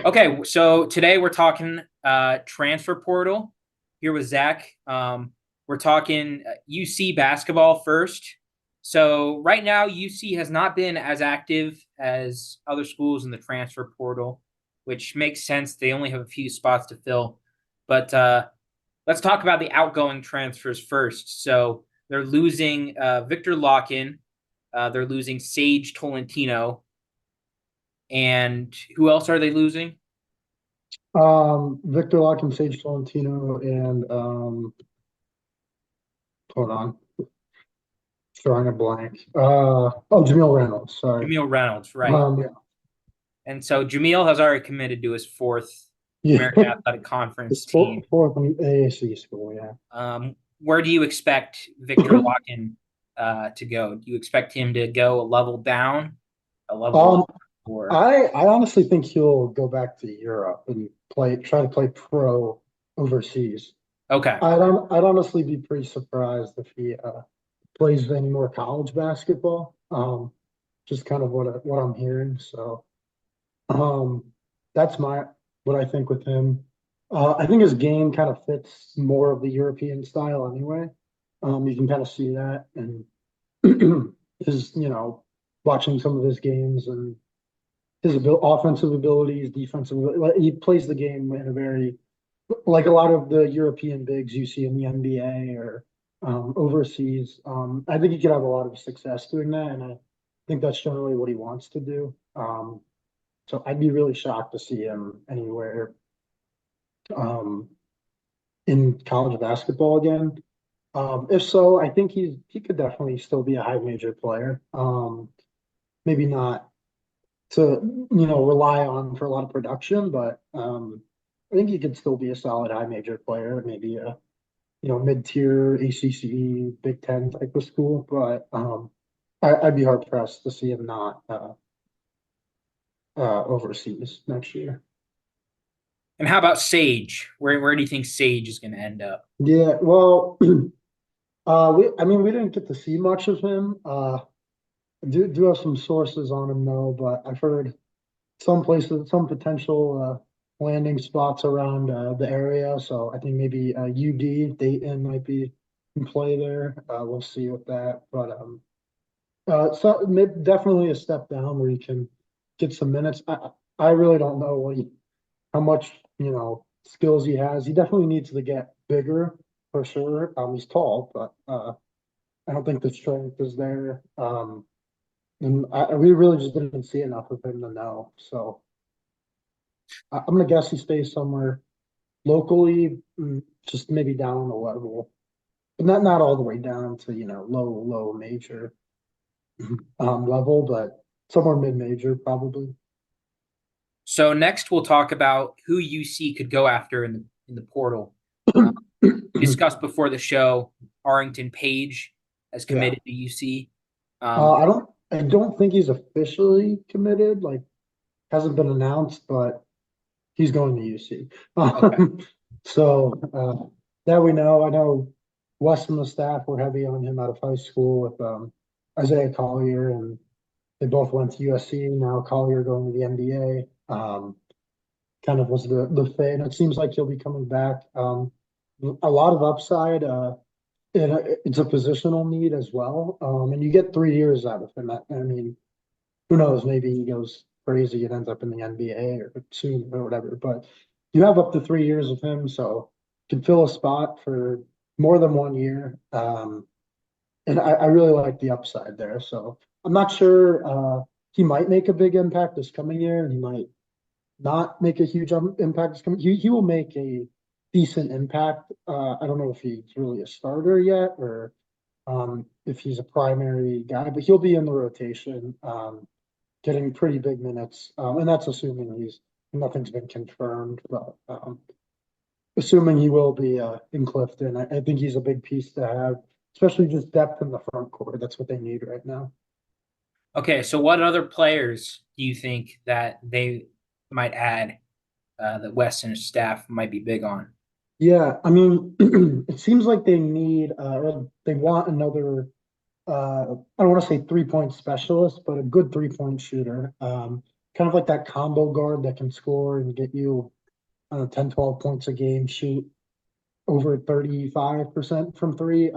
Okay, so today we're talking transfer portal here with Zach. We're talking UC basketball first. So right now, UC has not been as active as other schools in the transfer portal, which makes sense. They only have a few spots to fill. But let's talk about the outgoing transfers first. So they're losing Victor Lockin. They're losing Sage Tolentino. And who else are they losing? Victor Larkin, Sage Tolentino, and hold on, drawing a blank. Jamil Reynolds. Sorry. Jameel Reynolds, right. Yeah, And so Jameel has already committed to his fourth yeah. American Athletic Conference It's team. fourth in AAC school. Yeah. Where do you expect Victor Larkin to go? Do you expect him to go a level down, a level Um, up, or I honestly think he'll go back to Europe and try to play pro overseas. okay? I'd honestly be pretty surprised if he plays any more college basketball. Just kind of what I'm hearing. So. Um, that's what I think with him. I think his game kind of fits more of the European style anyway. You can kind of see that, and his, watching some of his games and his offensive abilities, defensive ability. Like, he plays the game in a very like a lot of the European bigs you see in the NBA or overseas. I think he could have a lot of success doing that, and I think that's generally what he wants to do. So I'd be really shocked to see him anywhere um, in college basketball again. If so, I think he could definitely still be a high major player. Maybe not to rely on for a lot of production, but I think he could still be a solid high major player. Maybe a mid tier ACC Big Ten type of school, but I'd be hard pressed to see him not overseas next year. And how about Sage? Where do you think Sage is going to end up? Yeah, well, we didn't get to see much of him. Do have some sources on him though, but I've heard some places, some potential landing spots around the area. So I think maybe UD Dayton might be in play there. We'll see with that, but definitely a step down where you can get some minutes. I really don't know how much skills he has. He definitely needs to get bigger for sure. He's tall, but I don't think the strength is there. And we really just didn't see enough of him to know. So I'm gonna guess he stays somewhere locally, just maybe down a level, but not all the way down to low major level, but somewhere mid major probably. So next we'll talk about who UC could go after in the portal. We discussed before the show, Arrington Page has Yeah. committed to UC. Um, I don't think he's officially committed, like hasn't been announced, but he's going to UC. okay. That we know. I know West and the staff were heavy on him out of high school with Isaiah Collier, and they both went to USC. Now Collier going to the NBA. Kind of was the fit, and it seems like he'll be coming back. A lot of upside. And it's a positional need as well. And you get 3 years out of him. I mean, who knows? Maybe he goes crazy and ends up in the NBA or soon or whatever. But you have up to 3 years of him, so can fill a spot for more than 1 year. And I really like the upside there. So I'm not sure. He might make a big impact this coming year, and he might not make a huge impact this coming. He will make a decent impact. I don't know if he's really a starter yet or if he's a primary guy, but he'll be in the rotation, getting pretty big minutes. And that's assuming nothing's been confirmed, but assuming he will be in Clifton. I think he's a big piece to have, especially just depth in the front court. That's what they need right now. Okay, so what other players do you think that they might add that West and his staff might be big on? Yeah, I mean, it seems like they need or they want another I don't want to say 3-point specialist, but a good 3-point shooter. kind of like that combo guard that can score and get you, I don't know, 10, 12 points a game, shoot over 35% from three.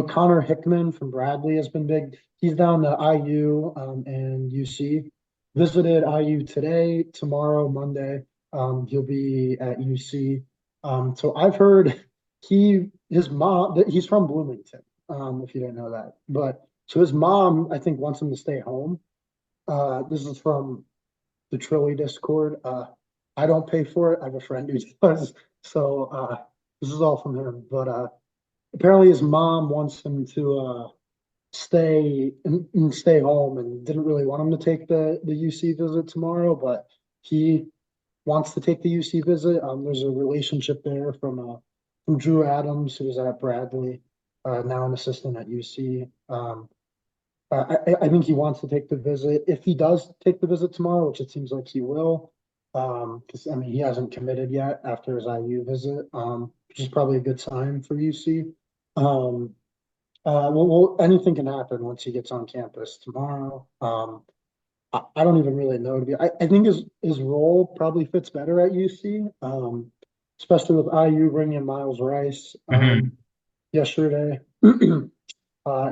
Connor Hickman from Bradley has been big. He's down to IU and UC. Visited IU today, tomorrow, Monday. He'll be at UC. So I've heard his mom, he's from Bloomington, if you didn't know that. But so his mom, I think, wants him to stay home. This is from the Trilly Discord. I don't pay for it. I have a friend who does. So this is all from him. But apparently his mom wants him to and stay home and didn't really want him to take the UC visit tomorrow, but he wants to take the UC visit. There's a relationship there from Drew Adams, who was at Bradley, now an assistant at UC. I think he wants to take the visit. If he does take the visit tomorrow, which it seems like he will, because I mean he hasn't committed yet after his IU visit, which is probably a good sign for UC. Um, Anything can happen once he gets on campus tomorrow. I don't even really know to be. I think his role probably fits better at UC, especially with IU bringing in Miles Rice Mhm. yesterday. And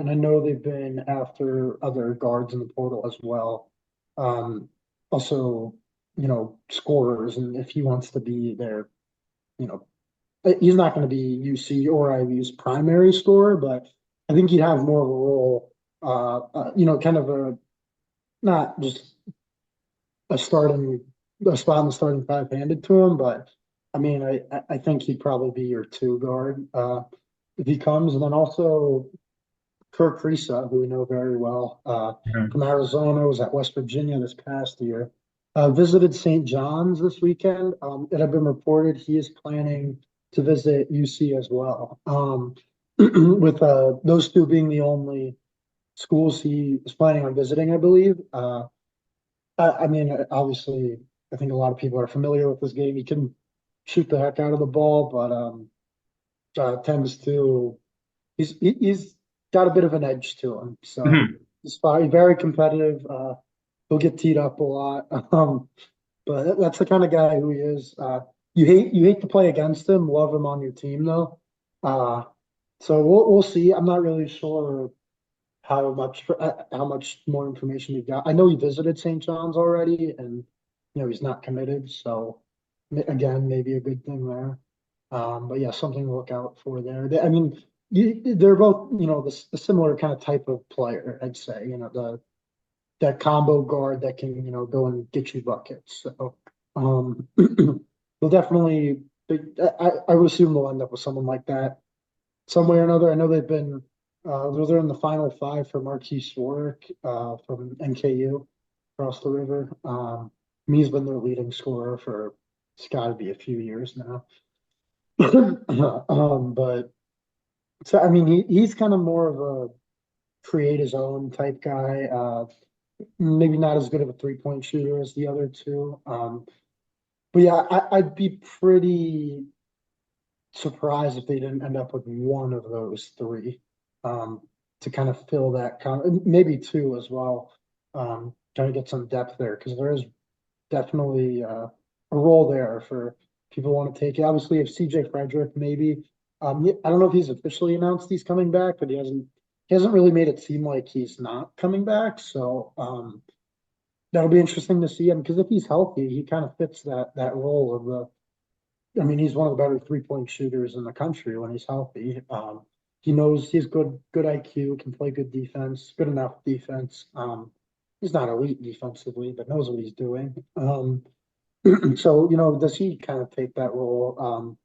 I know they've been after other guards in the portal as well. Um, Also, scorers, and if he wants to be there, you know, he's not going to be UC or IU's primary scorer, but I think he'd have more of a role, kind of a not just a starting a spot in the starting five handed to him, but I mean, I think he'd probably be your two guard if he comes, and then also Kirk Risa, who we know very well Mhm. from Arizona, was at West Virginia this past year. Visited St. John's this weekend. It had been reported he is planning to visit UC as well. With those two being the only schools he is planning on visiting, I believe. I mean, obviously, I think a lot of people are familiar with this game. He can shoot the heck out of the ball, but tends to he's got a bit of an edge to him. So Mhm. he's very competitive. He'll get teed up a lot. But that's the kind of guy who he is. You hate to play against him, love him on your team though. Uh, so we'll see. I'm not really sure how much more information you got. I know he visited St. John's already, and he's not committed. So again, maybe a good thing there. But yeah, something to look out for there. I mean, they're both the similar kind of type of player. I'd say the that combo guard that can go and get you buckets. So they'll definitely. I would assume they'll end up with someone like that some way or another. I know they're in the final five for Marquise Warwick from NKU across the river. He's been their leading scorer for it's got to be a few years now. But so I mean he's kind of more of a create his own type guy. Maybe not as good of a 3-point shooter as the other two. But yeah, I'd be pretty surprised if they didn't end up with one of those three um, to kind of fill that maybe two as well. Trying to get some depth there because there is definitely a role there for people who want to take it. Obviously, if CJ Frederick maybe, I don't know if he's officially announced he's coming back, but he hasn't really made it seem like he's not coming back. So that'll be interesting to see him because if he's healthy, he kind of fits that role of the I mean, he's one of the better 3-point shooters in the country when he's healthy. He knows he's good IQ, can play good defense, good enough defense. He's not elite defensively, but knows what he's doing. So, does he kind of take that role?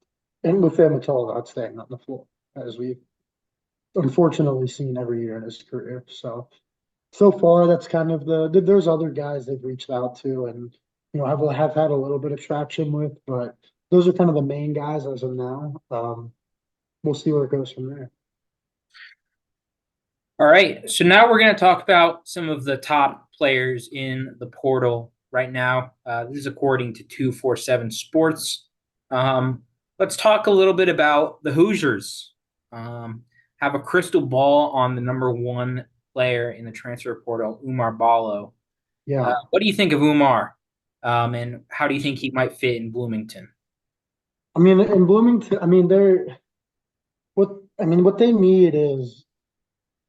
And with him, it's all about staying on the floor, as we've unfortunately seen every year in his career. So far, that's kind of there's other guys they've reached out to and have had a little bit of traction with, but those are kind of the main guys as of now. We'll see where it goes from there. All right. So now we're going to talk about some of the top players in the portal right now. This is according to 247 Sports. Let's talk a little bit about the Hoosiers. Have a crystal ball on the number one player in the transfer portal, Umar Ballo. Yeah. What do you think of Umar? And how do you think he might fit in Bloomington? I mean, in Bloomington, I mean, what what they need is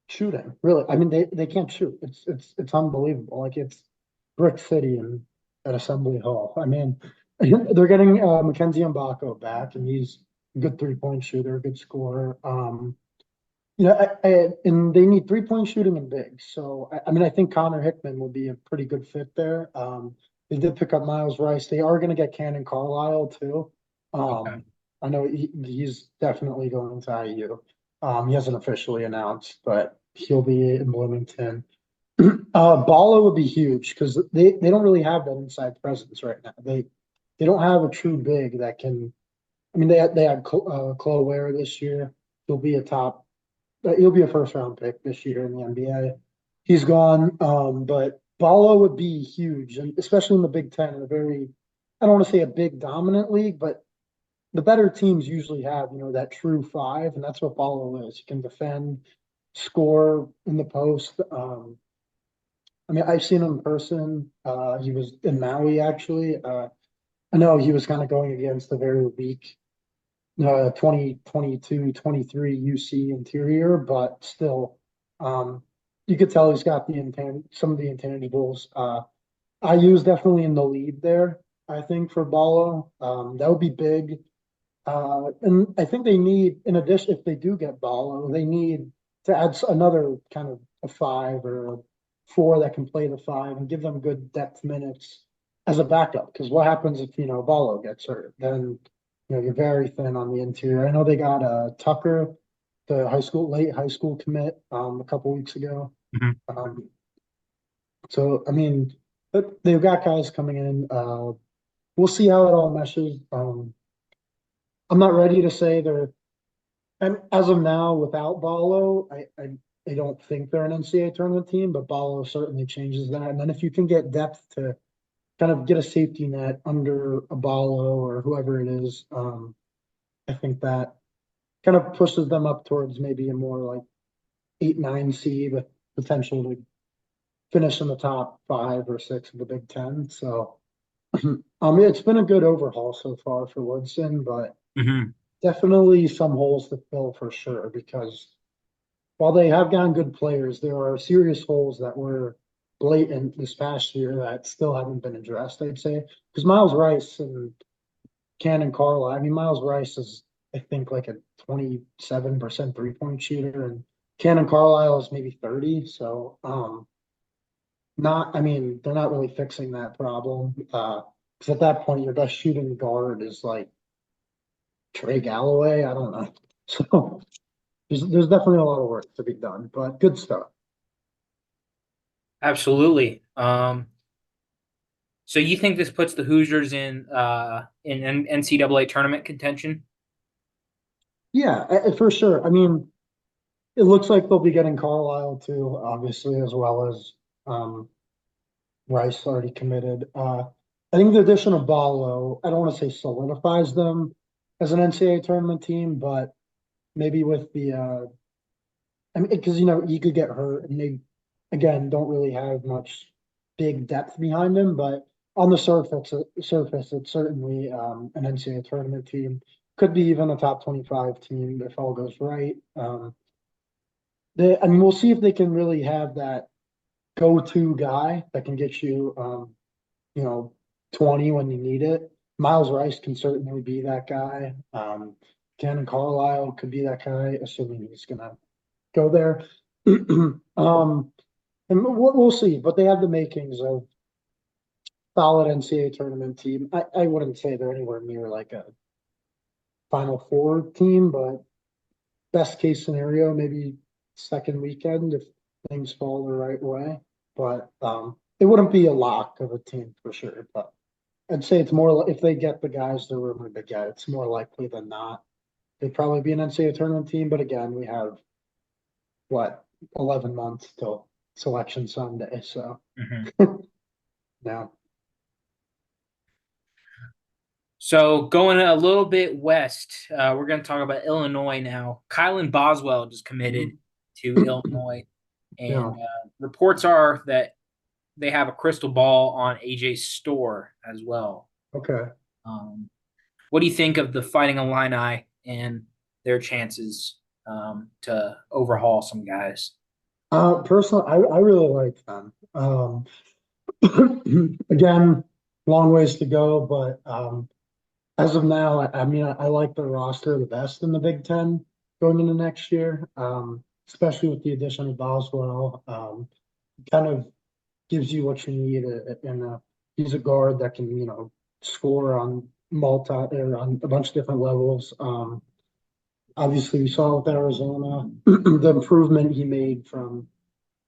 shooting, really. I mean, they can't shoot. It's unbelievable. Like it's Brick City and at Assembly Hall. I mean, they're getting Mackenzie Mbako back, and he's a good 3-point shooter, a good scorer. And they need 3-point shooting and big. So I mean, I think Connor Hickman will be a pretty good fit there. They did pick up Miles Rice. They are going to get Cannon Carlisle too. Okay. I know he's definitely going to IU. He hasn't officially announced, but he'll be in Bloomington. Balla would be huge because they don't really have that inside presence right now. They don't have a true big that can. I mean, they had Chloe Ware this year. He'll be a top he'll be a first round pick this year in the NBA. He's gone, but Balla would be huge, and especially in the Big Ten, in a very, I don't want to say a big dominant league, but the better teams usually have, that true five, and that's what Balla is. He can defend, score in the post. I mean, I've seen him in person. He was in Maui actually. I know he was kind of going against a very weak 2022, 23 UC interior, but still, um, you could tell he's got some of the intangibles. IU is definitely in the lead there, I think, for Balla. That would be big. And I think they need, in addition, if they do get Balla, they need to add another kind of a five or a four that can play the five and give them good depth minutes as a backup. Because what happens if, Balla gets hurt? Then, you're very thin on the interior. I know they got Tucker, the late high school commit, a couple weeks ago. Mhm. Um, so, I mean, but they've got guys coming in. We'll see how it all meshes. I'm not ready to say they're, and as of now, without Ballo, I don't think they're an NCAA tournament team, but Ballo certainly changes that. And then if you can get depth to kind of get a safety net under a Ballo or whoever it is, I think that kind of pushes them up towards maybe a more like 8, 9 seed with potential to finish in the top 5 or 6 of the Big Ten. So, it's been a good overhaul so far for Woodson, but Mhm. definitely some holes to fill for sure, because while they have gotten good players, there are serious holes that were blatant this past year that still haven't been addressed, I'd say. Because Miles Rice and Cannon Carlisle, I mean, Miles Rice is, I think, like a 27% 3-point shooter, and Cannon Carlisle is maybe 30. So, I mean, they're not really fixing that problem. Because at that point, your best shooting guard is like Trey Galloway. I don't know. So there's definitely a lot of work to be done, but good stuff. Absolutely. So you think this puts the Hoosiers in NCAA tournament contention? Yeah, for sure. I mean, it looks like they'll be getting Carlisle too, obviously, as well as um, Rice already committed. I think the addition of Ballo, I don't want to say solidifies them as an NCAA tournament team, but maybe with the I mean, because you could get hurt, and they again don't really have much big depth behind them. But on the surface, it's certainly an NCAA tournament team. Could be even a top 25 team if all goes right. I mean, we'll see if they can really have that go-to guy that can get you, you know, 20 when you need it. Miles Rice can certainly be that guy. Cannon Carlisle could be that guy, assuming he's gonna go there. And we'll see, but they have the makings of solid NCAA tournament team. I wouldn't say they're anywhere near like a Final Four team, but best case scenario, maybe second weekend if things fall the right way. But it wouldn't be a lock of a team for sure. But I'd say it's more if they get the guys they're rumored to get, it's more likely than not. They'd probably be an NCAA tournament team, but again, we have what 11 months till selection Sunday, so Mhm. yeah. So going a little bit west, we're going to talk about Illinois now. Kylan Boswell just committed Mhm. to Illinois, Yeah. and reports are that they have a crystal ball on AJ Store as well. Okay. Um, what do you think of the Fighting Illini and their chances to overhaul some guys? Personally, I really like them. Again, long ways to go, but as of now, I mean, I like the roster the best in the Big Ten going into next year, especially with the addition of Boswell. Kind of gives you what you need, and he's a guard that can, score on or on a bunch of different levels. Obviously, we saw with Arizona the improvement he made from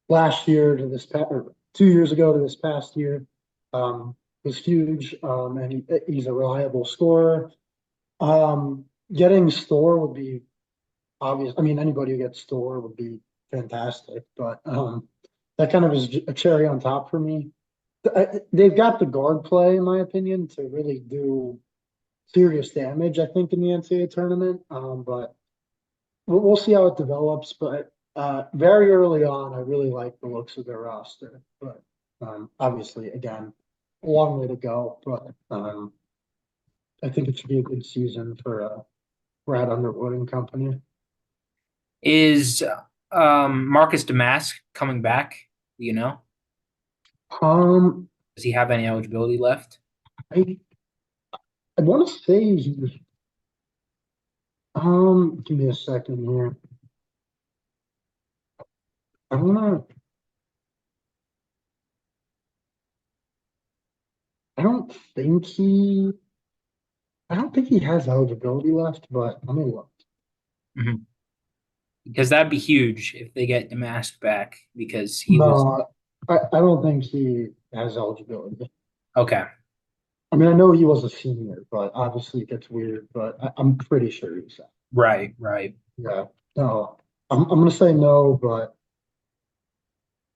last year to this past, or 2 years ago to this past year, was huge. And he's a reliable scorer. Getting Store would be obvious. I mean, anybody who gets Store would be fantastic, but that kind of is a cherry on top for me. They've got the guard play, in my opinion, to really do serious damage, I think, in the NCAA tournament. But we'll see how it develops. But very early on, I really like the looks of their roster. But obviously, again, a long way to go. But I think it should be a good season for Brad Underwood and company. Is Marcus Damask coming back? Do you know? Um, Does he have any eligibility left? I I want to say give me a second here. I want to. I don't think he. I don't think he has eligibility left, but let me look. Mhm. Because that'd be huge if they get Damask back because he was No, I don't think he has eligibility. okay. I mean, I know he was a senior, but obviously it gets weird. But I'm pretty sure he's out. Right, right. Yeah. No, I'm gonna say no, but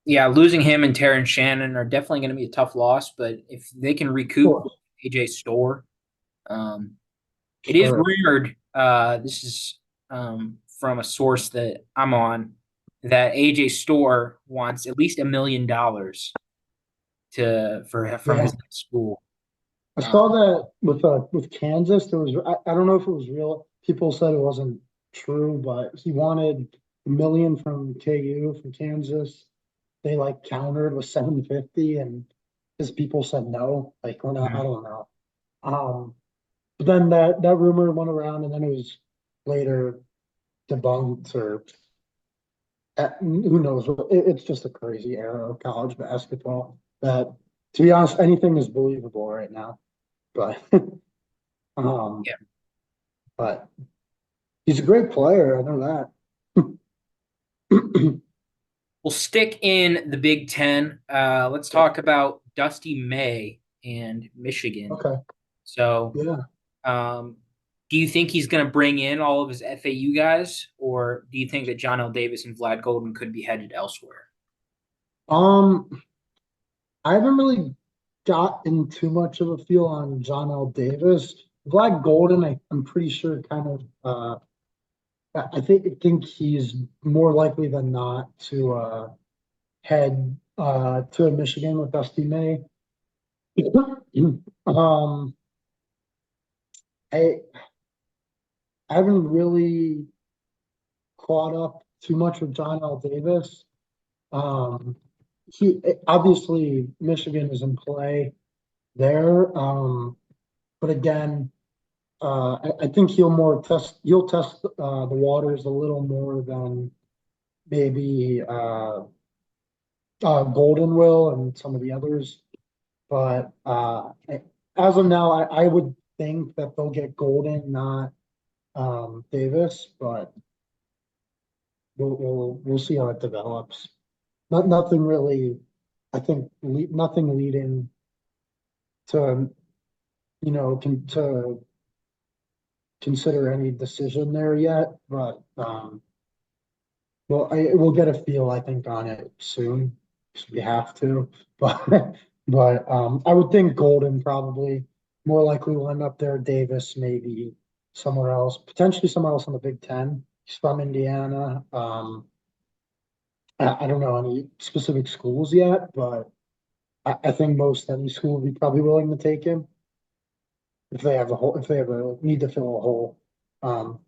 Yeah, losing him and Terrence Shannon are definitely going to be a tough loss, but if they can recoup sure, AJ Store, um, it is sure. rumored. This is from a source that I'm on that AJ Store wants at least $1 million to for from Yeah. his next school. I Uh, saw that with Kansas. There was I don't know if it was real. People said it wasn't true, but he wanted a million from KU from Kansas. They like countered with 750, and his people said no. Like we're not. I don't know. Um, but then that rumor went around, and then it was later debunked, or who knows? It's just a crazy era of college basketball. That, to be honest, anything is believable right now. But um, yeah, but he's a great player. I know that. we'll stick in the Big Ten. Let's talk about Dusty May and Michigan. Okay. So Yeah. Um, do you think he's going to bring in all of his FAU guys, or do you think that John L. Davis and Vlad Golden could be headed elsewhere? Um, I haven't really gotten too much of a feel on John L. Davis. Vlad Golden, I'm pretty sure kind of I think he's more likely than not to head to Michigan with Dusty May. Um, I I haven't really caught up too much with John L. Davis. Um, he obviously Michigan is in play there, but again, I think he'll test the waters a little more than maybe Golden will and some of the others. But as of now, I would think that they'll get Golden, not Davis. But we'll see how it develops. Nothing really. I think nothing leading to to consider any decision there yet. But well, we'll get a feel, I think, on it soon because we have to. But I would think Golden probably more likely will end up there. Davis maybe somewhere else, potentially somewhere else in the Big Ten. He's from Indiana. I don't know any specific schools yet, but I think most any school would be probably willing to take him if they have a hole, if they have a need to fill a hole, um,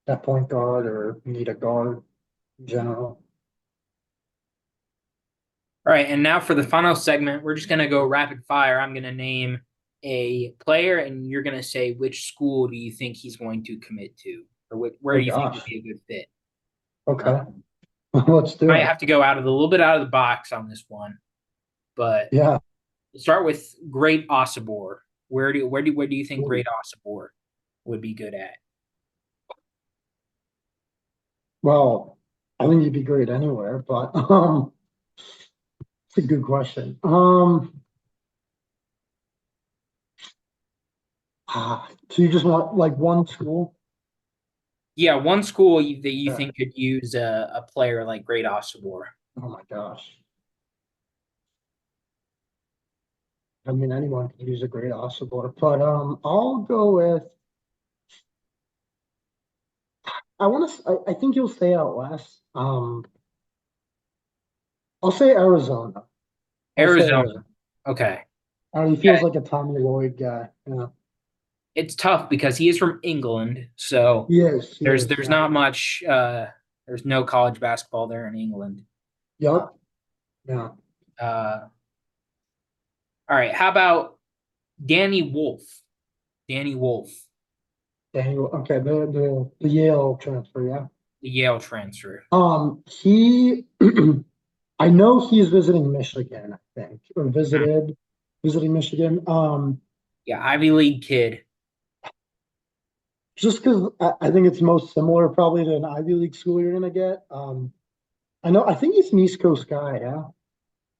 at point guard or need a guard in general. All right, and now for the final segment, we're just gonna go rapid fire. I'm gonna name a player, and you're gonna say which school do you think he's going to commit to, or where Oh do you think would gosh. be a good fit? Okay. Um, Let's do might it. have to go a little bit out of the box on this one, but Yeah. we'll start with Great Osibor. Where do you think Ooh. Great Osibor would be good at? Well, I think you'd be great anywhere, but it's a good question. So you just want like one school? Yeah, one school that you Yeah. think could use a player like Great Osibor. Oh my gosh. I mean, anyone can use a great oscillator, but I'll go with. I want to. I think you'll stay out west. I'll say Arizona. I'll say Arizona. Arizona. Okay. He Yeah, feels like a Tommy Lloyd guy. Yeah, it's tough because he is from England, so he is. He there's is. there's Yeah. not much there's no college basketball there in England. Uh, Yup. Yeah. uh, all right, how about Danny Wolf? Danny Wolf, Daniel. Okay. The Yale transfer. Yeah. the Yale transfer. He. I know he's visiting Michigan. I think or Hmm. visiting Michigan. Yeah, Ivy League kid. Just because I think it's most similar probably to an Ivy League school you're gonna get. I think he's an East Coast guy, yeah.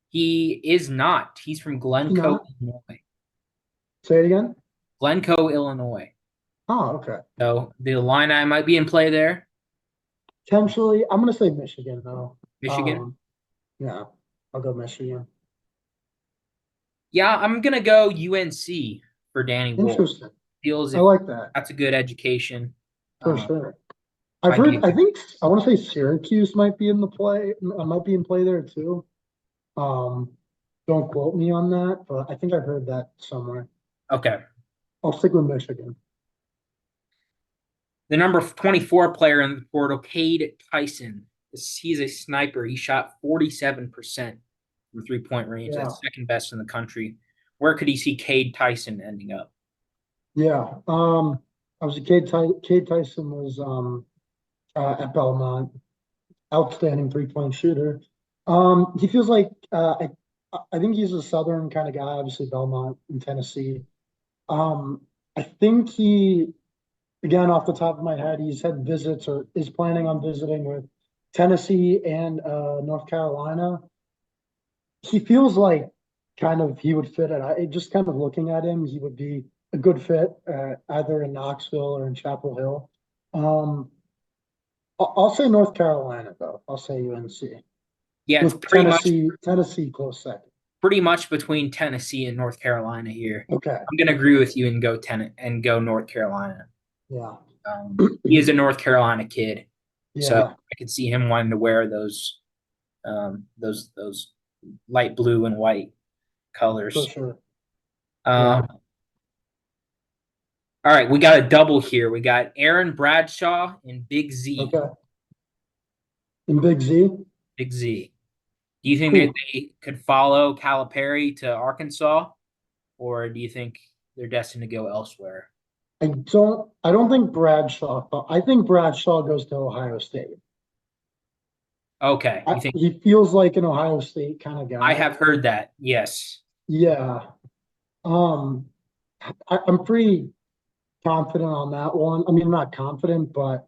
He is not. He's from He's Glencoe, not. Illinois. Say it again. Glencoe, Illinois. Oh, okay. So the Illini might be in play there. Potentially, I'm gonna say Michigan though. Michigan. Um, yeah, I'll go Michigan. Yeah, I'm gonna go UNC for Danny Wolf. Interesting. Feels I if like that that's a good education. for Um, sure. I've might be heard. a I good. think I want to say Syracuse might be in the play. Might be in play there too. Um, don't quote me on that, but I think I've heard that somewhere. Okay. I'll stick with Michigan. The number 24 player in the portal, Cade Tyson. He's a sniper. He shot 47% from 3-point range. Yeah, That's second best in the country. Where could he see Cade Tyson ending up? yeah. I was a Cade Tyson was at Belmont. Outstanding 3-point shooter. He feels like I think he's a Southern kind of guy, obviously Belmont in Tennessee. I think he, again, off the top of my head, he's had visits or is planning on visiting with Tennessee and North Carolina. He feels like kind of he would fit it. Just kind of looking at him, he would be a good fit either in Knoxville or in Chapel Hill. Um, I'll say North Carolina though. I'll say UNC. Yeah, it's With Tennessee close second. pretty much between Tennessee and North Carolina here. Okay. I'm gonna agree Okay. with you and go North Carolina. Yeah. He is a North Carolina kid, so Yeah, I could see him wanting to wear those light blue and white for colors. sure. Yeah. Um, all right, we got a double here. We got Aaron Bradshaw and Big Z. Okay. And Big Z. Big Z. Do you think that Cool. they could follow Calipari to Arkansas, or do you think they're destined to go elsewhere? I don't think Bradshaw. I think Bradshaw goes to Ohio State. Okay, you think He feels like an Ohio State kind of I guy. have heard that? Yes. Yeah. Um, I'm pretty confident on that one. I mean, I'm not confident, but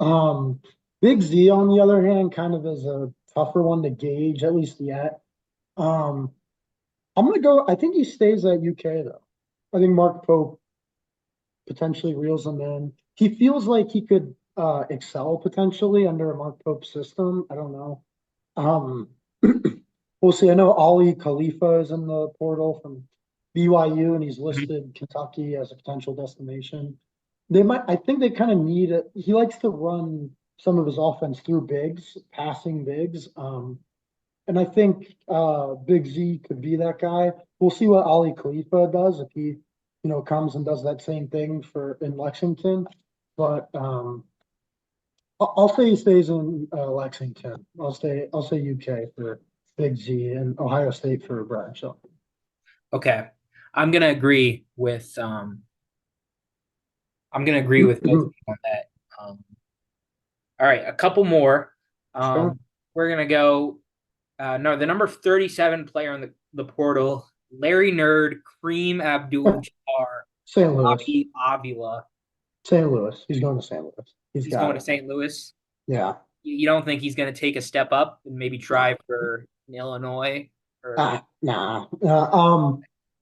um, Big Z on the other hand, kind of is a tougher one to gauge, at least yet. Um, I'm gonna go. I think he stays at UK though. I think Mark Pope potentially reels him in. He feels like he could excel potentially under a Mark Pope system. I don't know. Um, we'll see. I know Ali Khalifa is in the portal from BYU, and he's Mhm. listed Kentucky as a potential destination. They might. I think they kind of need it. He likes to run some of his offense through bigs, passing bigs. and I think Big Z could be that guy. We'll see what Ali Khalifa does if he, comes and does that same thing for in Lexington. But I'll say he stays in Lexington. I'll say UK for Big Z and Ohio State for Bradshaw. Okay. I'm gonna agree with both of you on that. All right, a couple more. Sure. We're gonna go no, the number 37 player on the portal, Larry Nerd, Kareem Abdul-Jabbar, St. Louis. Robbie Avila. St. Louis. He's going to St. Louis. He's He's got going to it. St. Louis. Yeah. You don't think he's going to take a step up and maybe try for Illinois or Nah.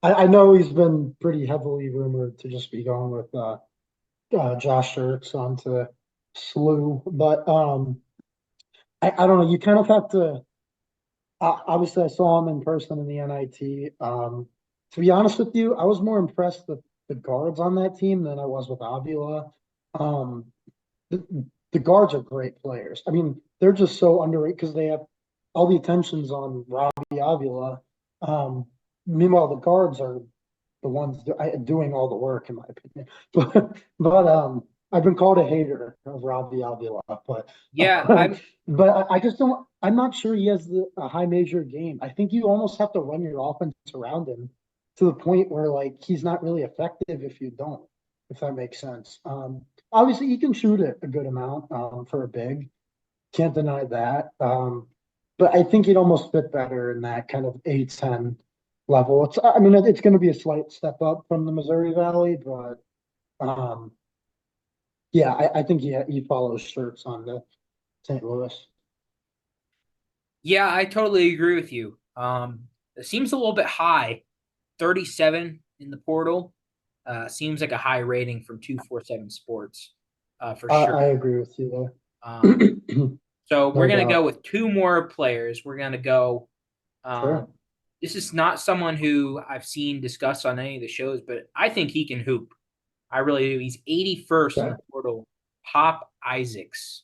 I know he's been pretty heavily rumored to just be going with Josh Ertz onto SLU, but I don't know. You kind of have to. Obviously, I saw him in person in the NIT. To be honest with you, I was more impressed with the guards on that team than I was with Avila. Um, the guards are great players. I mean, they're just so underrated because they have all the attentions on Robbie Avila. Meanwhile, the guards are the ones doing all the work, in my opinion. But I've been called a hater of Robbie Avila, but yeah, um, I just don't. I'm not sure he has a high major game. I think you almost have to run your offense around him to the point where like he's not really effective if you don't, if that makes sense. Obviously, he can shoot it a good amount for a big. Can't deny that. But I think he'd almost fit better in that kind of 8-10 level. I mean, it's going to be a slight step up from the Missouri Valley, but um, yeah, I think he follows shirts on the St. Louis. yeah, I totally agree with you. It seems a little bit high, 37 in the portal. Seems like a high rating from 247 Sports, for sure. I agree with you Um, there. so we're No gonna go doubt. with two more players. We're gonna go. Um, Sure. this is not someone who I've seen discussed on any of the shows, but I think he can hoop. I really do. He's 81st in Okay. the portal. Pop Isaacs.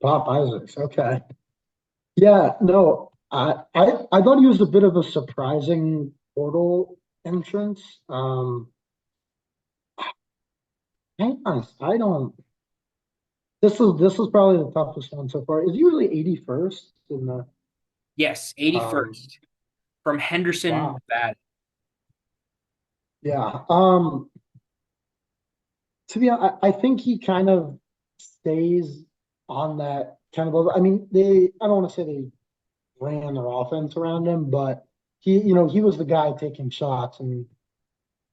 Pop Isaacs. Okay. Yeah, no, I thought he was a bit of a surprising portal entrance. I don't. This is probably the toughest one so far. Is he really 81st in the Yes, um 81st from Henderson, wow. Nevada. Yeah. To be honest, I think he kind of stays on that kind of level. I mean, I don't want to say they ran their offense around him, but he was the guy taking shots and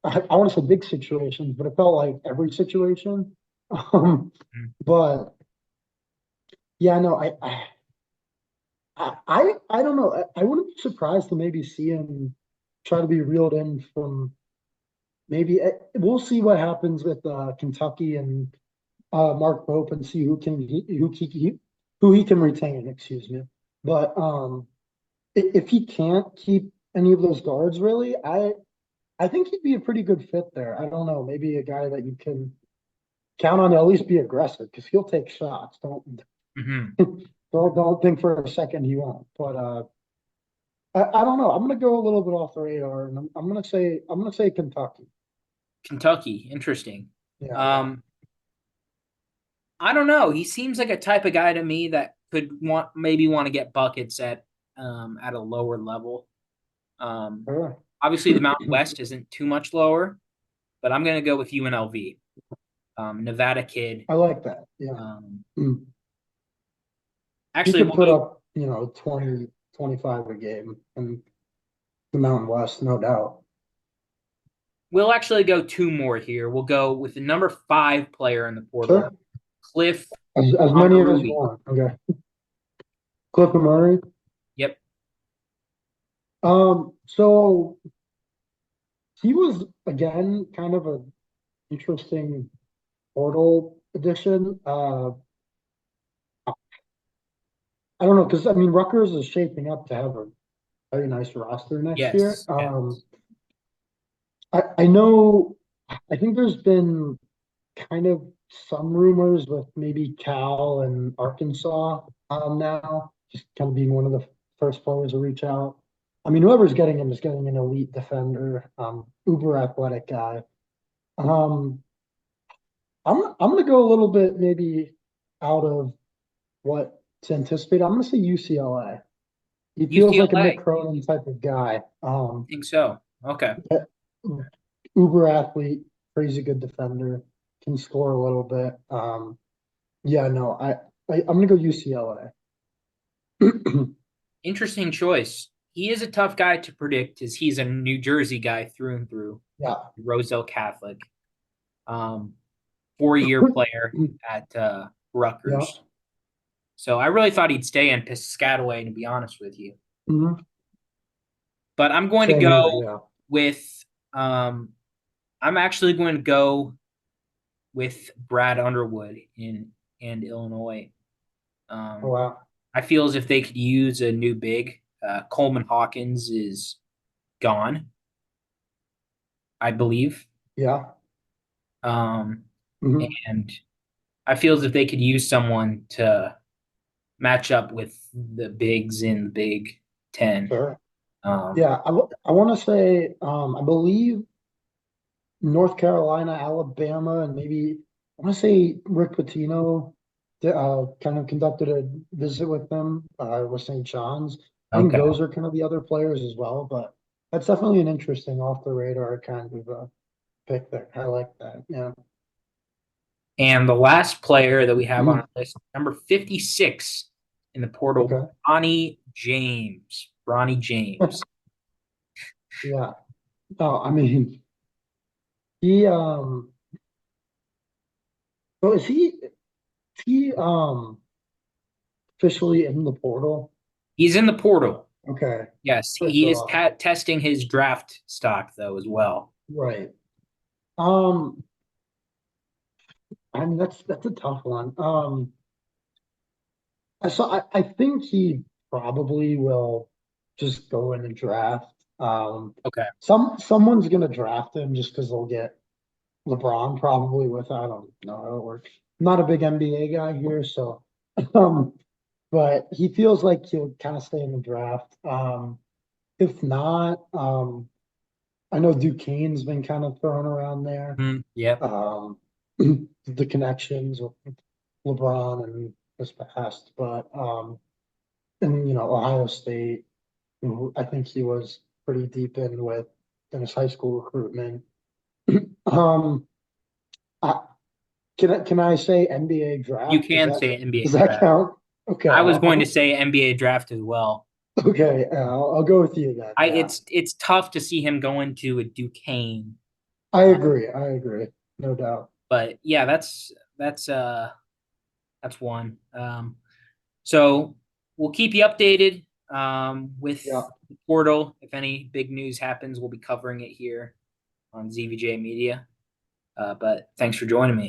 I want to say big situations, but it felt like every situation. But yeah, no, I don't know. I wouldn't be surprised to maybe see him try to be reeled in from maybe we'll see what happens with Kentucky and Mark Pope and see who he can retain, excuse me. But if he can't keep any of those guards really, I think he'd be a pretty good fit there. I don't know, maybe a guy that you can count on to at least be aggressive because he'll take shots. Don't Mm-hmm. don't think for a second he won't. But I don't know. I'm gonna go a little bit off the radar, and I'm gonna say Kentucky. Kentucky, interesting. Yeah, Um, I don't know. He seems like a type of guy to me that could want to get buckets at a lower level. Um, sure. obviously the Mountain West isn't too much lower, but I'm gonna go with UNLV. Nevada kid. I like that. Yeah. Um, Mm. He actually, could we'll put go. up, 20, 25 a game in the Mountain West, no doubt. We'll actually go two more here. We'll go with the number 5 player in the portal, Sure. Cliff As many as you Omoruyi. want. Okay. Cliff Murray. Yep. So he was again kind of an interesting portal addition. I don't know because I mean Rutgers is shaping up to have a very nice roster next year. Yes. Yes. I know. I think there's been kind of some rumors with maybe Cal and Arkansas now, just kind of being one of the first players to reach out. I mean, whoever's getting him is getting an elite defender, uber athletic guy. Um, I'm gonna go a little bit maybe out of what to anticipate. I'm gonna say UCLA. He feels like a UCLA. Mick Cronin type of guy. I think so. Okay. Yeah, uber athlete, crazy good defender, can score a little bit. Yeah, no, I'm gonna go UCLA. Interesting choice. He is a tough guy to predict as he's a New Jersey guy through and through. Yeah. Roselle Catholic. 4-year player at Yeah. Rutgers. So I really thought he'd stay in Piscataway, to be honest with you. Mhm. But I'm going to Same here, go yeah. with I'm actually going to go with Brad Underwood in Illinois. Oh, Um, wow. I feel as if they could use a new big. Coleman Hawkins is gone, I believe. Yeah. Um, Mhm. and I feel as if they could use someone to match up with the bigs in the Big Ten. Sure. Um, Yeah, I want to say, I believe North Carolina, Alabama, and maybe I want to say Rick Pitino kind of conducted a visit with them with St. John's. I think okay. those are kind of the other players as well, but that's definitely an interesting off the radar kind of pick there. I like that. Yeah. And the last player that we have on Mhm. our list, number 56 in the portal, Okay. Bronny James. Bronny James. Yeah. Oh, I mean, he so is he officially in the portal? He's in the portal. Okay. Yes, First he is off, testing his draft stock though as well. right. Um, I mean that's a tough one. I think he probably will just go in and draft. Okay. Someone's gonna draft him just because they'll get LeBron probably with I don't know how it works. I'm not a big NBA guy here, so um, but he feels like he'll kind of stay in the draft. If not, I know Duquesne's been kind of thrown around there. Yep. Um, the connections with LeBron and this past, but and Ohio State, who I think he was pretty deep in with in his high school recruitment. Um, I, can I say NBA You draft? can say Does NBA that draft. count? Okay, I was going to say NBA draft as well. okay. I'll go with you then. I Yeah, it's tough to see him going to a Duquesne. I Uh, agree. I agree. No doubt. but yeah, that's one. So we'll keep you updated with Yeah. the portal. If any big news happens, we'll be covering it here on ZVJ Media. But thanks for joining me.